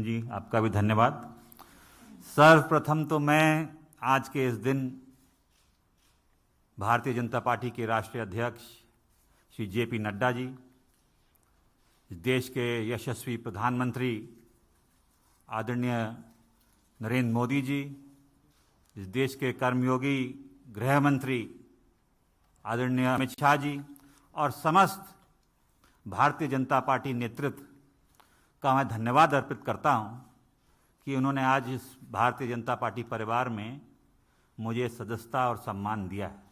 जी, आपका भी धन्यवाद। सर्वप्रथम तो मैं आज के इस दिन भारतीय जनता पार्टी के राष्ट्रीय अध्यक्ष श्री जे.पी. नड्डा जी, देश के यशस्वी प्रधानमंत्री आदरणीय नरेंद्र मोदी जी, इस देश के कर्मयोगी गृह मंत्री आदरणीय अमित शाह जी और समस्त भारतीय जनता पार्टी नेतृत्व का मैं धन्यवाद अर्पित करता हूं कि उन्होंने आज इस भारतीय जनता पार्टी परिवार में मुझे सदस्यता और सम्मान दिया है।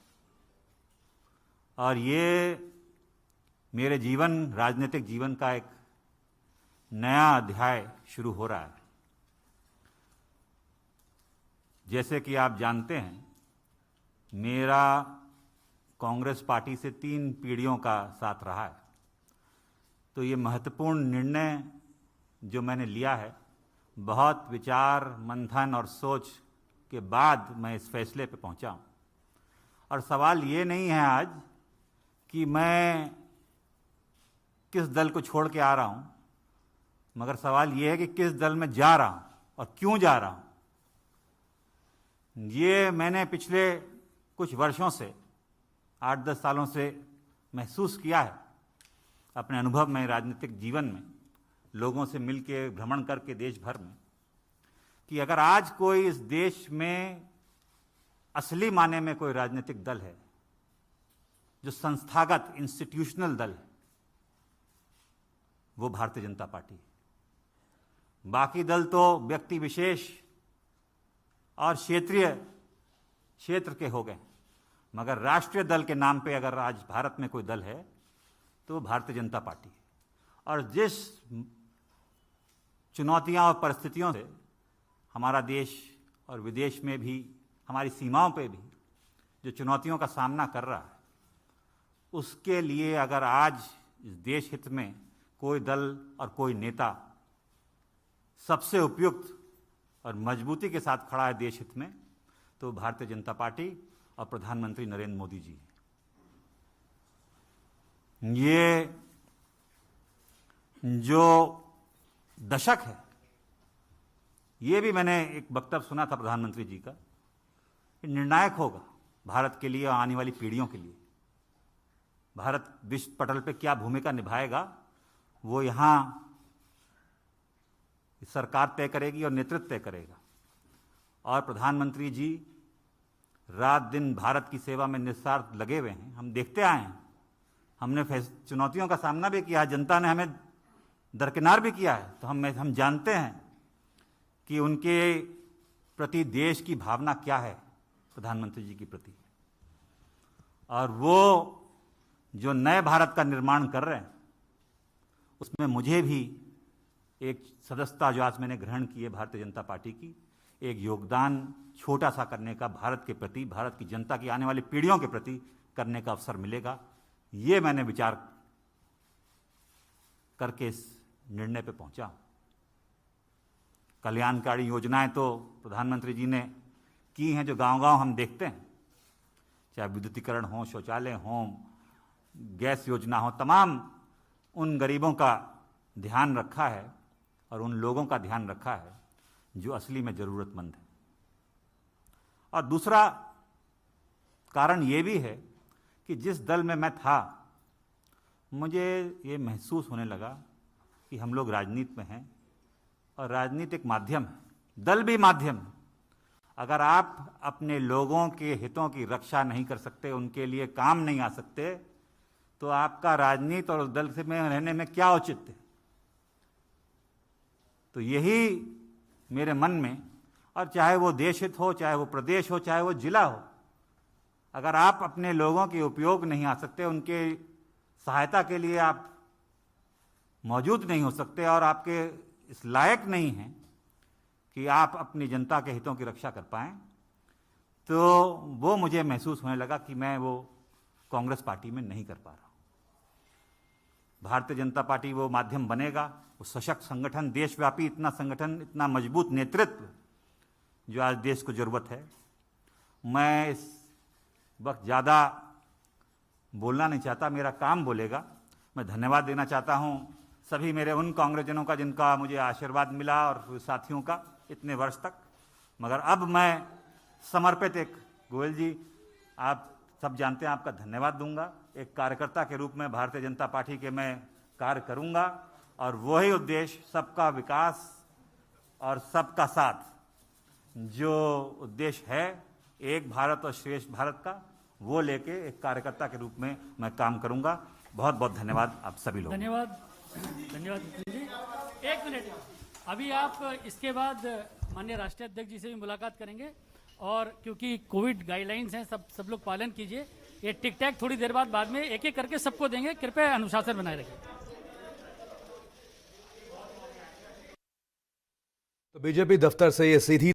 और ये मेरे राजनीतिक जीवन का एक नया अध्याय शुरू हो रहा है। जैसे कि आप जानते हैं, मेरा कांग्रेस पार्टी से 3 पीढ़ियों का साथ रहा है। तो ये महत्वपूर्ण निर्णय जो मैंने लिया है, बहुत विचार मंथन और सोच के बाद मैं इस फैसले पे पहुंचा हूं। और सवाल ये नहीं है आज कि मैं किस दल को छोड़ के आ रहा हूं, मगर सवाल ये है कि किस दल में जा रहा हूं और क्यों जा रहा हूं। ये मैंने पिछले कुछ वर्षों से 8-10 सालों से महसूस किया है अपने अनुभव में, राजनीतिक जीवन में, लोगों से मिलके भ्रमण करके देश भर में, कि अगर आज कोई इस देश में असली माने में कोई राजनीतिक दल है जो संस्थागत इंस्टीट्यूशनल दल है, वो भारतीय जनता पार्टी है। बाकी दल तो व्यक्ति विशेष और क्षेत्र के हो गए, मगर राष्ट्रीय दल के नाम पे अगर आज भारत में कोई दल है तो वो भारतीय जनता पार्टी है। और जिस चुनौतियां और परिस्थितियों से हमारा देश और विदेश में भी, हमारी सीमाओं पे भी जो चुनौतियों का सामना कर रहा है, उसके लिए अगर आज इस देश हित में कोई दल और कोई नेता सबसे उपयुक्त और मजबूती के साथ खड़ा है देश हित में, तो भारतीय जनता पार्टी और प्रधानमंत्री नरेंद्र मोदी जी हैं। ये जो दशक है, ये भी मैंने एक वक्तव्य सुना था प्रधानमंत्री जी का, निर्णायक होगा भारत के लिए और आने वाली पीढ़ियों के लिए। भारत विश्व पटल पे क्या भूमिका निभाएगा, वो यहाँ सरकार तय करेगी और नेतृत्व तय करेगा। और प्रधानमंत्री जी रात दिन भारत की सेवा में निस्वार्थ लगे हुए हैं। हम देखते आए हैं, हमने चुनौतियों का सामना भी किया है, जनता ने हमें दरकिनार भी किया है, तो हम जानते हैं कि उनके प्रति देश की भावना क्या है, प्रधानमंत्री जी के प्रति। और वो जो नए भारत का निर्माण कर रहे हैं, उसमें मुझे भी एक सदस्यता जो आज मैंने ग्रहण की है भारतीय जनता पार्टी की, एक योगदान छोटा सा करने का भारत के प्रति, भारत की जनता की आने वाली पीढ़ियों के प्रति करने का अवसर मिलेगा। ये मैंने विचार करके इस निर्णय पे पहुंचा। कल्याणकारी योजनाएं तो प्रधानमंत्री जी ने की हैं, जो गांव-गांव हम देखते हैं, चाहे विद्युतीकरण हो, शौचालय हो, गैस योजना हो, तमाम उन गरीबों का ध्यान रखा है और उन लोगों का ध्यान रखा है जो असली में जरूरतमंद है। और दूसरा कारण ये भी है कि जिस दल में मैं था, मुझे ये महसूस होने लगा कि हम लोग राजनीति में हैं और राजनीति एक माध्यम है, दल भी माध्यम है। अगर आप अपने लोगों के हितों की रक्षा नहीं कर सकते, उनके लिए काम नहीं आ सकते, तो आपका राजनीति और दल से में रहने में क्या औचित्य है। तो यही मेरे मन में, और चाहे वो देश हित हो, चाहे वो प्रदेश हो, चाहे वो जिला हो, अगर आप अपने लोगों के उपयोग नहीं आ सकते, उनके सहायता के लिए आप मौजूद नहीं हो सकते और आपके इस लायक नहीं हैं कि आप अपनी जनता के हितों की रक्षा कर पाएं, तो वो मुझे महसूस होने लगा कि मैं वो कांग्रेस पार्टी में नहीं कर पा रहा हूं। भारतीय जनता पार्टी वो माध्यम बनेगा, वो सशक्त संगठन, देशव्यापी इतना संगठन, इतना मजबूत नेतृत्व जो आज देश को जरूरत है। मैं इस वक्त ज़्यादा बोलना नहीं चाहता, मेरा काम बोलेगा। मैं धन्यवाद देना चाहता हूं सभी मेरे उन कांग्रेसजनों का जिनका मुझे आशीर्वाद मिला और साथियों का इतने वर्ष तक। मगर अब मैं समर्पित एक, गोयल जी आप सब जानते हैं, आपका धन्यवाद दूंगा। एक कार्यकर्ता के रूप में भारतीय जनता पार्टी के मैं कार्य करूंगा और वही उद्देश्य सबका विकास और सबका साथ, जो उद्देश्य है एक भारत और श्रेष्ठ भारत का, वो लेके एक कार्यकर्ता के रूप में मैं काम करूंगा। बहुत बहुत धन्यवाद आप सभी लोग। धन्यवाद धन्यवाद जी। एक मिनट, अभी आप इसके बाद माननीय राष्ट्रीय अध्यक्ष जी से भी मुलाकात करेंगे और क्योंकि कोविड गाइडलाइंस हैं, सब लोग पालन कीजिए। ये टिक टैक थोड़ी देर बाद में एक एक करके सबको देंगे, कृपया अनुशासन बनाए रखें। तो बीजेपी दफ्तर से ये सीधी